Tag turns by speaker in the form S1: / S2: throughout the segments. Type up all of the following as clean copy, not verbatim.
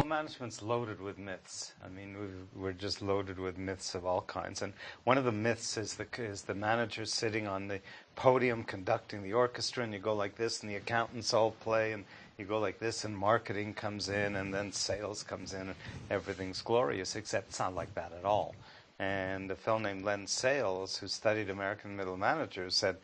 S1: Management's loaded with myths. I mean, we're just loaded with myths of all kinds. And one of the myths is the manager sitting on the podium conducting the orchestra, and you go like this, and the accountants all play, and you go like this, and marketing comes in, and then sales comes in, and everything's glorious, except it's not like that at all. And a fellow named Len Sales, who studied American middle managers, said,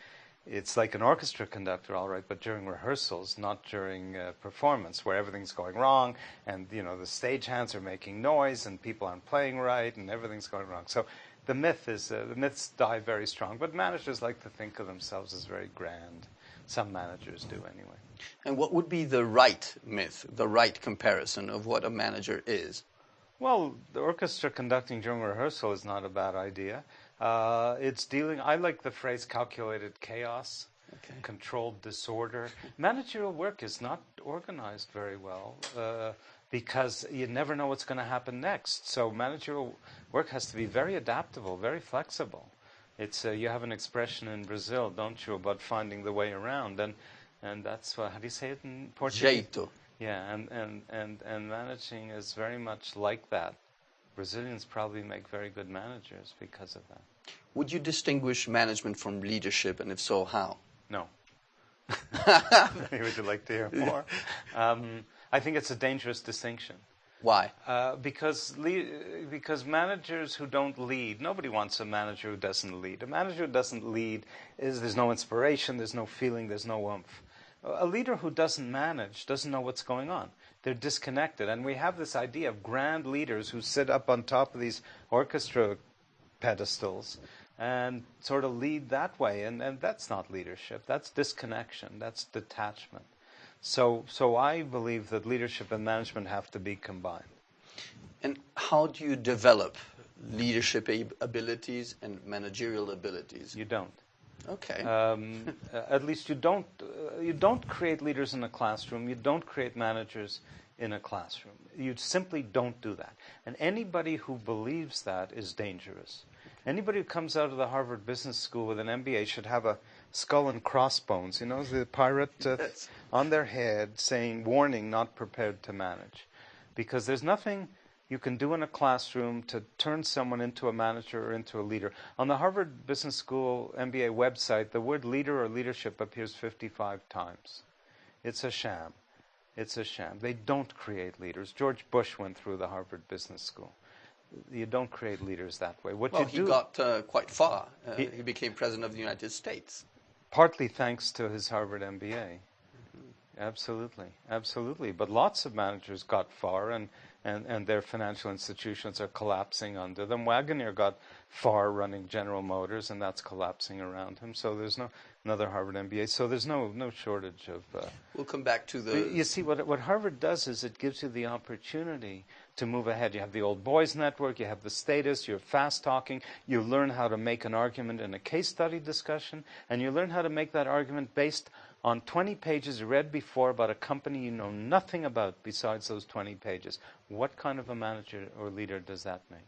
S1: it's like an orchestra conductor, all right, but during rehearsals, not during performance, where everything's going wrong, and the stagehands are making noise, and people aren't playing right, and everything's going wrong. So the myths die very strong, but managers like to think of themselves as very grand. Some managers do anyway.
S2: And what would be the right myth, the right comparison of what a manager is?
S1: Well, the orchestra conducting during rehearsal is not a bad idea. I like the phrase calculated chaos, controlled disorder. Managerial work is not organized very well because you never know what's going to happen next. So managerial work has to be very adaptable, very flexible. It's you have an expression in Brazil, don't you, about finding the way around, and that's how do you say it in Portuguese?
S2: Jeito.
S1: Yeah, and managing is very much like that. Brazilians probably make very good managers because of that.
S2: Would you distinguish management from leadership, and if so, how?
S1: No. Would you like to hear more? I think it's a dangerous distinction.
S2: Why?
S1: Because managers who don't lead, nobody wants a manager who doesn't lead. A manager who doesn't lead there's no inspiration, there's no feeling, there's no oomph. A leader who doesn't manage doesn't know what's going on. They're disconnected. And we have this idea of grand leaders who sit up on top of these orchestra pedestals and sort of lead that way. And that's not leadership. That's disconnection. That's detachment. So I believe that leadership and management have to be combined.
S2: And how do you develop leadership abilities and managerial abilities?
S1: You don't.
S2: Okay.
S1: At least you don't create leaders in a classroom. You don't create managers in a classroom. You simply don't do that. And anybody who believes that is dangerous. Anybody who comes out of the Harvard Business School with an MBA should have a skull and crossbones, the pirate on their head saying, warning, not prepared to manage. Because there's nothing you can do in a classroom to turn someone into a manager or into a leader. On the Harvard Business School MBA website, the word leader or leadership appears 55 times. It's a sham. It's a sham. They don't create leaders. George Bush went through the Harvard Business School. You don't create leaders that way.
S2: He got quite far. He became president of the United States.
S1: Partly thanks to his Harvard MBA. Absolutely, absolutely. But lots of managers got far, and their financial institutions are collapsing under them. Wagoner got far running General Motors, and that's collapsing around him. So there's another Harvard MBA. So there's no shortage of...
S2: We'll come back to the...
S1: You see, what Harvard does is it gives you the opportunity to move ahead. You have the old boys network, you have the status, you're fast talking, you learn how to make an argument in a case study discussion, and you learn how to make that argument based on 20 pages read before about a company you know nothing about besides those 20 pages. What kind of a manager or leader does that make?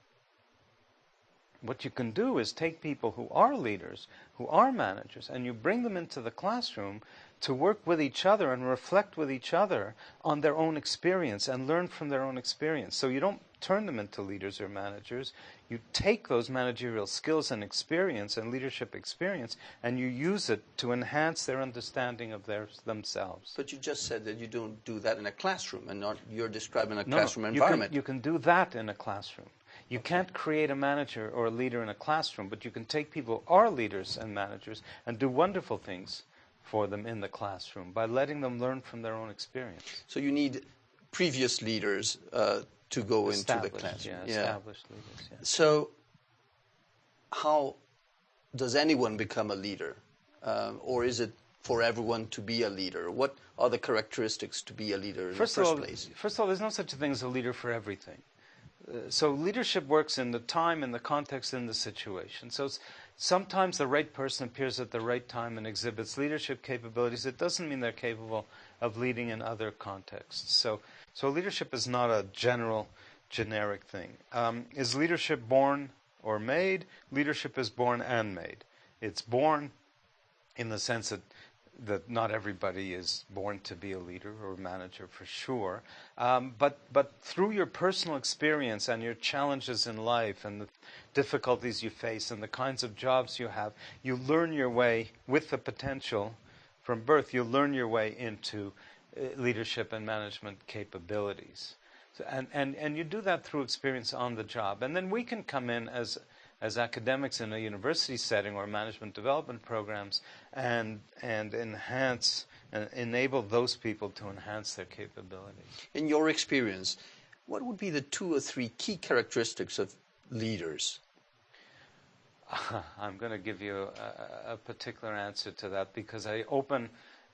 S1: What you can do is take people who are leaders, who are managers, and you bring them into the classroom to work with each other and reflect with each other on their own experience and learn from their own experience. So you don't turn them into leaders or managers. You take those managerial skills and experience and leadership experience and you use it to enhance their understanding of themselves.
S2: But you just said that you don't do that in a classroom, and you're describing a classroom environment.
S1: You can do that in a classroom. You can't create a manager or a leader in a classroom, but you can take people who are leaders and managers and do wonderful things for them in the classroom by letting them learn from their own experience.
S2: So you need previous leaders to go into the classroom.
S1: Established leaders. Yeah.
S2: So how does anyone become a leader? Or is it for everyone to be a leader? What are the characteristics to be a leader in the first place?
S1: First of all, there's no such a thing as a leader for everything. So leadership works in the time, in the context, in the situation. So sometimes the right person appears at the right time and exhibits leadership capabilities. It doesn't mean they're capable of leading in other contexts. So leadership is not a generic thing. Is leadership born or made? Leadership is born and made. It's born in the sense that that not everybody is born to be a leader or a manager for sure. But through your personal experience and your challenges in life and the difficulties you face and the kinds of jobs you have, you learn your way with the potential from birth. You learn your way into leadership and management capabilities. So, and you do that through experience on the job. And then we can come in as academics in a university setting or management development programs and enhance and enable those people to enhance their capabilities.
S2: In your experience, what would be the 2 or 3 key characteristics of leaders?
S1: I'm going to give you a particular answer to that because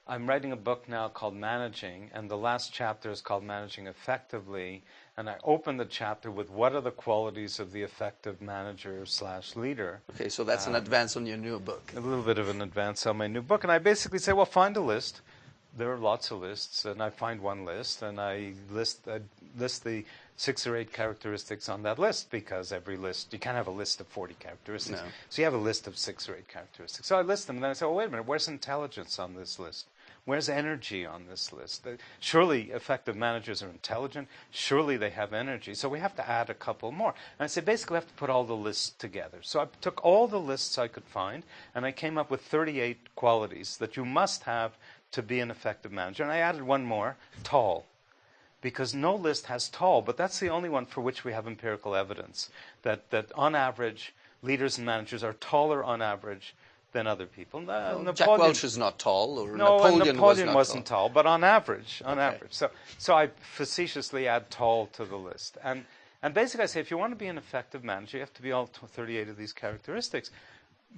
S1: I'm writing a book now called Managing, and the last chapter is called Managing Effectively, and I open the chapter with what are the qualities of the effective manager/leader.
S2: Okay, so that's an advance on your new book.
S1: A little bit of an advance on my new book, and I basically say, well, find a list. There are lots of lists, and I find one list, and I list the 6 or 8 characteristics on that list, because every list, you can't have a list of 40 characteristics.
S2: No.
S1: So you have a list of 6 or 8 characteristics. So I list them, and then I say, well, wait a minute, where's intelligence on this list? Where's energy on this list? Surely effective managers are intelligent. Surely they have energy. So we have to add a couple more. And I said, basically, we have to put all the lists together. So I took all the lists I could find, and I came up with 38 qualities that you must have to be an effective manager. And I added one more, tall. Because no list has tall, but that's the only one for which we have empirical evidence, that on average, leaders and managers are taller on average than other people.
S2: Jack Welch is not tall, or
S1: no,
S2: Napoleon
S1: wasn't tall, but on average. So I facetiously add tall to the list. And basically I say, if you want to be an effective manager, you have to be all 38 of these characteristics.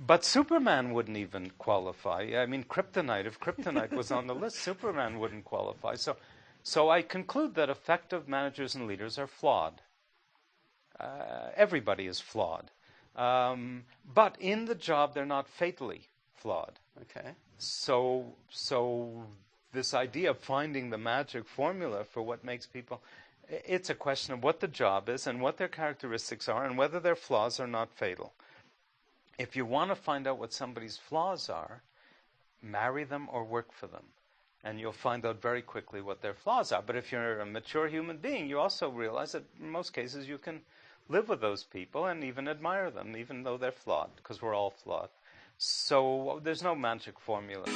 S1: But Superman wouldn't even qualify. I mean, kryptonite, if kryptonite was on the list, Superman wouldn't qualify. So I conclude that effective managers and leaders are flawed. Everybody is flawed. But in the job, they're not fatally flawed.
S2: Okay.
S1: So this idea of finding the magic formula for what makes people, it's a question of what the job is and what their characteristics are and whether their flaws are not fatal. If you want to find out what somebody's flaws are, marry them or work for them. And you'll find out very quickly what their flaws are. But if you're a mature human being, you also realize that in most cases you can live with those people and even admire them, even though they're flawed, because we're all flawed. So there's no magic formula.